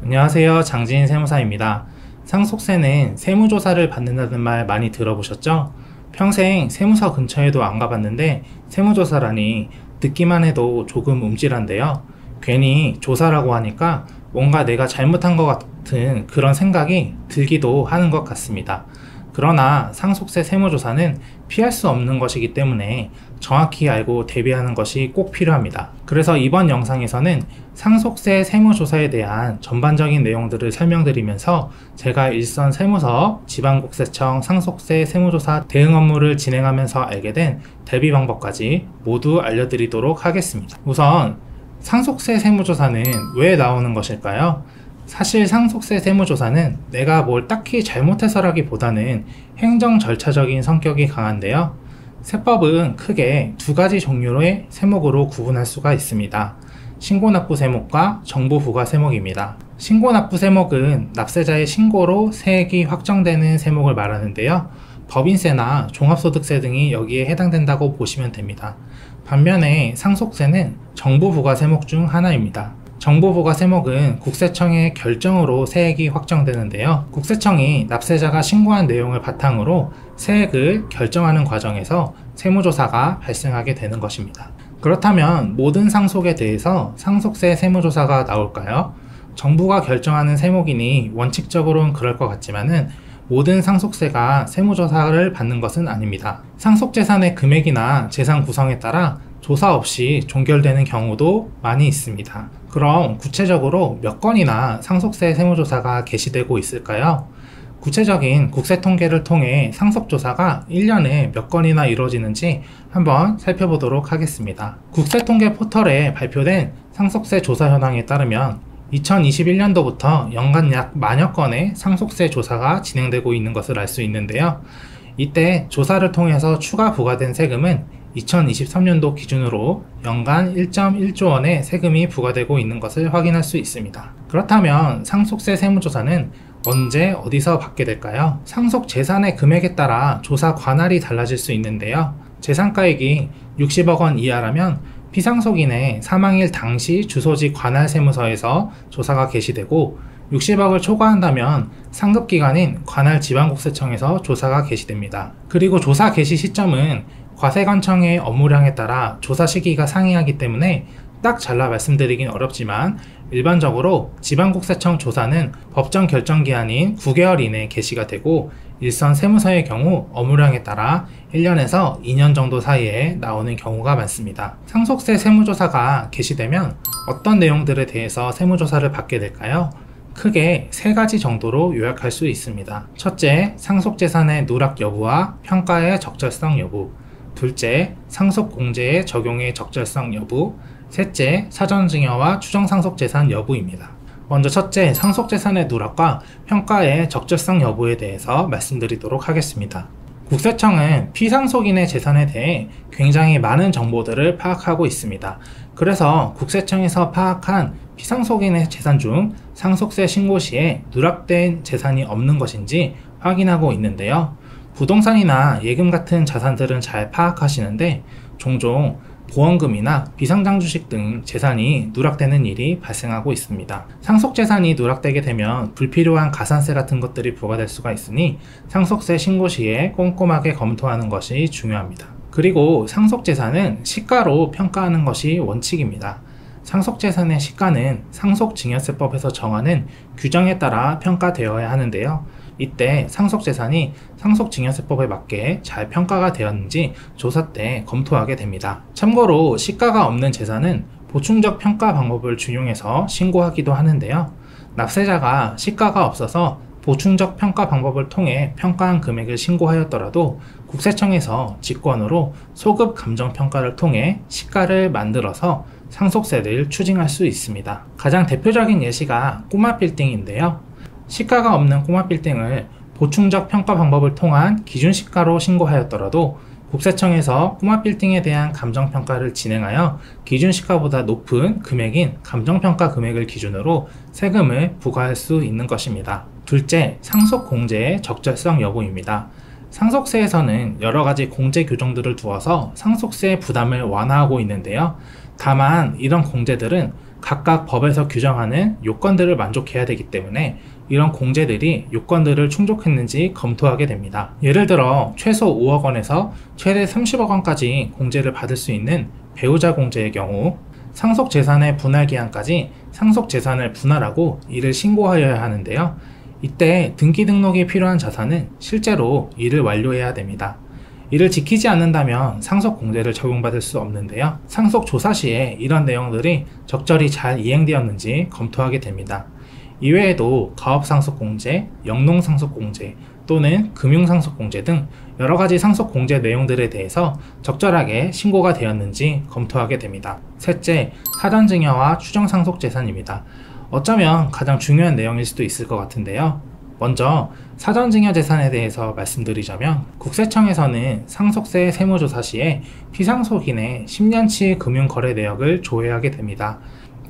안녕하세요. 장지인 세무사입니다. 상속세는 세무조사를 받는다는 말 많이 들어보셨죠? 평생 세무서 근처에도 안 가봤는데 세무조사라니 듣기만 해도 조금 움찔한데요. 괜히 조사라고 하니까 뭔가 내가 잘못한 것 같은 그런 생각이 들기도 하는 것 같습니다. 그러나 상속세 세무조사는 피할 수 없는 것이기 때문에 정확히 알고 대비하는 것이 꼭 필요합니다. 그래서 이번 영상에서는 상속세 세무조사에 대한 전반적인 내용들을 설명드리면서 제가 일선 세무서, 지방국세청 상속세 세무조사 대응 업무를 진행하면서 알게 된 대비 방법까지 모두 알려드리도록 하겠습니다. 우선 상속세 세무조사는 왜 나오는 것일까요? 사실 상속세 세무조사는 내가 뭘 딱히 잘못해서라기보다는 행정 절차적인 성격이 강한데요. 세법은 크게 두 가지 종류의 세목으로 구분할 수가 있습니다. 신고납부 세목과 정보부과 세목입니다. 신고납부 세목은 납세자의 신고로 세액이 확정되는 세목을 말하는데요. 법인세나 종합소득세 등이 여기에 해당된다고 보시면 됩니다. 반면에 상속세는 정보부과 세목 중 하나입니다. 정보부과 세목은 국세청의 결정으로 세액이 확정되는데요. 국세청이 납세자가 신고한 내용을 바탕으로 세액을 결정하는 과정에서 세무조사가 발생하게 되는 것입니다. 그렇다면 모든 상속에 대해서 상속세 세무조사가 나올까요? 정부가 결정하는 세목이니 원칙적으로는 그럴 것 같지만은 모든 상속세가 세무조사를 받는 것은 아닙니다. 상속재산의 금액이나 재산 구성에 따라 조사 없이 종결되는 경우도 많이 있습니다. 그럼 구체적으로 몇 건이나 상속세 세무조사가 개시되고 있을까요? 구체적인 국세통계를 통해 상속조사가 1년에 몇 건이나 이루어지는지 한번 살펴보도록 하겠습니다. 국세통계 포털에 발표된 상속세 조사 현황에 따르면 2021년도부터 연간 약 만여 건의 상속세 조사가 진행되고 있는 것을 알 수 있는데요. 이때 조사를 통해서 추가 부과된 세금은 2023년도 기준으로 연간 1.1조 원의 세금이 부과되고 있는 것을 확인할 수 있습니다. 그렇다면 상속세 세무조사는 언제 어디서 받게 될까요? 상속 재산의 금액에 따라 조사 관할이 달라질 수 있는데요. 재산가액이 60억 원 이하라면 피상속인의 사망일 당시 주소지 관할 세무서에서 조사가 개시되고 60억을 초과한다면 상급기관인 관할 지방국세청에서 조사가 개시됩니다. 그리고 조사 개시 시점은 과세관청의 업무량에 따라 조사 시기가 상이하기 때문에 딱 잘라 말씀드리긴 어렵지만 일반적으로 지방국세청 조사는 법정 결정기한인 9개월 이내에 개시가 되고 일선 세무서의 경우 업무량에 따라 1년에서 2년 정도 사이에 나오는 경우가 많습니다. 상속세 세무조사가 개시되면 어떤 내용들에 대해서 세무조사를 받게 될까요? 크게 세 가지 정도로 요약할 수 있습니다. 첫째, 상속재산의 누락 여부와 평가의 적절성 여부. 둘째, 상속공제의 적용의 적절성 여부. 셋째, 사전증여와 추정상속재산 여부입니다. 먼저 첫째, 상속재산의 누락과 평가의 적절성 여부에 대해서 말씀드리도록 하겠습니다. 국세청은 피상속인의 재산에 대해 굉장히 많은 정보들을 파악하고 있습니다. 그래서 국세청에서 파악한 피상속인의 재산 중 상속세 신고 시에 누락된 재산이 없는 것인지 확인하고 있는데요. 부동산이나 예금 같은 자산들은 잘 파악하시는데 종종 보험금이나 비상장 주식 등 재산이 누락되는 일이 발생하고 있습니다. 상속재산이 누락되게 되면 불필요한 가산세 같은 것들이 부과될 수가 있으니 상속세 신고 시에 꼼꼼하게 검토하는 것이 중요합니다. 그리고 상속재산은 시가로 평가하는 것이 원칙입니다. 상속재산의 시가는 상속증여세법에서 정하는 규정에 따라 평가되어야 하는데요. 이때 상속재산이 상속증여세법에 맞게 잘 평가가 되었는지 조사 때 검토하게 됩니다. 참고로 시가가 없는 재산은 보충적 평가 방법을 준용해서 신고하기도 하는데요. 납세자가 시가가 없어서 보충적 평가 방법을 통해 평가한 금액을 신고하였더라도 국세청에서 직권으로 소급 감정평가를 통해 시가를 만들어서 상속세를 추징할 수 있습니다. 가장 대표적인 예시가 꼬마빌딩인데요. 시가가 없는 꼬마빌딩을 보충적 평가 방법을 통한 기준시가로 신고하였더라도 국세청에서 꼬마빌딩에 대한 감정평가를 진행하여 기준시가보다 높은 금액인 감정평가 금액을 기준으로 세금을 부과할 수 있는 것입니다. 둘째, 상속공제의 적절성 여부입니다. 상속세에서는 여러가지 공제 규정들을 두어서 상속세 부담을 완화하고 있는데요. 다만 이런 공제들은 각각 법에서 규정하는 요건들을 만족해야 되기 때문에 이런 공제들이 요건들을 충족했는지 검토하게 됩니다. 예를 들어 최소 5억 원에서 최대 30억 원까지 공제를 받을 수 있는 배우자 공제의 경우 상속 재산의 분할 기한까지 상속 재산을 분할하고 이를 신고하여야 하는데요. 이때 등기 등록이 필요한 자산은 실제로 이를 완료해야 됩니다. 이를 지키지 않는다면 상속 공제를 적용받을 수 없는데요. 상속 조사 시에 이런 내용들이 적절히 잘 이행되었는지 검토하게 됩니다. 이외에도 가업상속공제, 영농상속공제 또는 금융상속공제 등 여러가지 상속공제 내용들에 대해서 적절하게 신고가 되었는지 검토하게 됩니다. 셋째, 사전증여와 추정상속재산입니다. 어쩌면 가장 중요한 내용일 수도 있을 것 같은데요. 먼저 사전증여 재산에 대해서 말씀드리자면 국세청에서는 상속세 세무조사 시에 피상속인의 10년치 금융거래 내역을 조회하게 됩니다.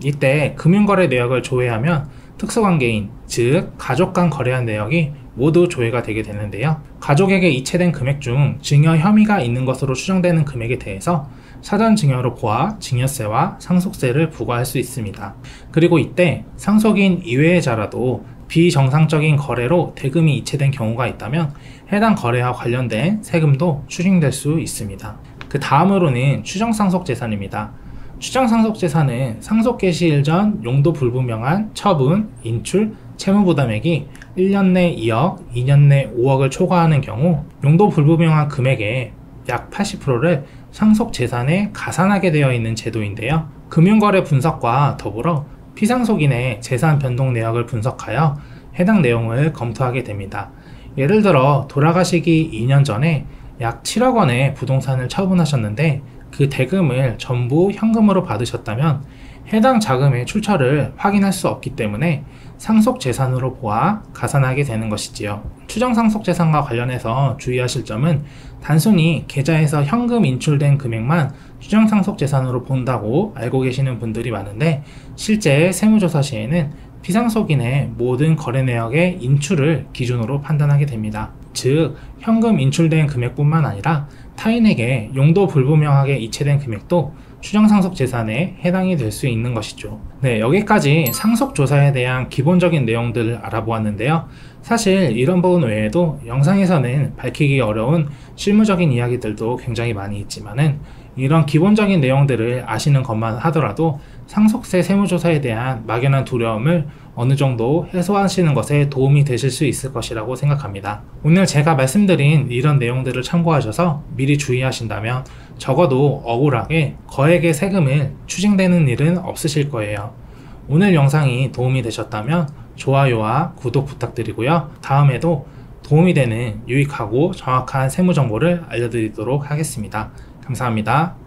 이때 금융거래 내역을 조회하면 특수관계인, 즉 가족 간 거래한 내역이 모두 조회가 되게 되는데요. 가족에게 이체된 금액 중 증여 혐의가 있는 것으로 추정되는 금액에 대해서 사전증여로 보아 증여세와 상속세를 부과할 수 있습니다. 그리고 이때 상속인 이외의 자라도 비정상적인 거래로 대금이 이체된 경우가 있다면 해당 거래와 관련된 세금도 추징될 수 있습니다. 그 다음으로는 추정상속재산입니다. 추정상속재산은 상속 개시일 전 용도 불분명한 처분, 인출, 채무부담액이 1년 내 2억, 2년 내 5억을 초과하는 경우 용도 불분명한 금액의 약 80%를 상속재산에 가산하게 되어 있는 제도인데요. 금융거래 분석과 더불어 피상속인의 재산 변동 내역을 분석하여 해당 내용을 검토하게 됩니다. 예를 들어 돌아가시기 2년 전에 약 7억 원의 부동산을 처분하셨는데 그 대금을 전부 현금으로 받으셨다면 해당 자금의 출처를 확인할 수 없기 때문에 상속재산으로 보아 가산하게 되는 것이지요. 추정상속재산과 관련해서 주의하실 점은 단순히 계좌에서 현금 인출된 금액만 추정상속재산으로 본다고 알고 계시는 분들이 많은데 실제 세무조사 시에는 피상속인의 모든 거래 내역의 인출을 기준으로 판단하게 됩니다. 즉 현금 인출된 금액뿐만 아니라 타인에게 용도 불분명하게 이체된 금액도 추정상속재산에 해당이 될 수 있는 것이죠. 네, 여기까지 상속조사에 대한 기본적인 내용들을 알아보았는데요. 사실 이런 부분 외에도 영상에서는 밝히기 어려운 실무적인 이야기들도 굉장히 많이 있지만은 이런 기본적인 내용들을 아시는 것만 하더라도 상속세 세무조사에 대한 막연한 두려움을 어느 정도 해소하시는 것에 도움이 되실 수 있을 것이라고 생각합니다. 오늘 제가 말씀드린 이런 내용들을 참고하셔서 미리 주의하신다면 적어도 억울하게 거액의 세금을 추징되는 일은 없으실 거예요. 오늘 영상이 도움이 되셨다면 좋아요와 구독 부탁드리고요. 다음에도 도움이 되는 유익하고 정확한 세무 정보를 알려드리도록 하겠습니다. 감사합니다.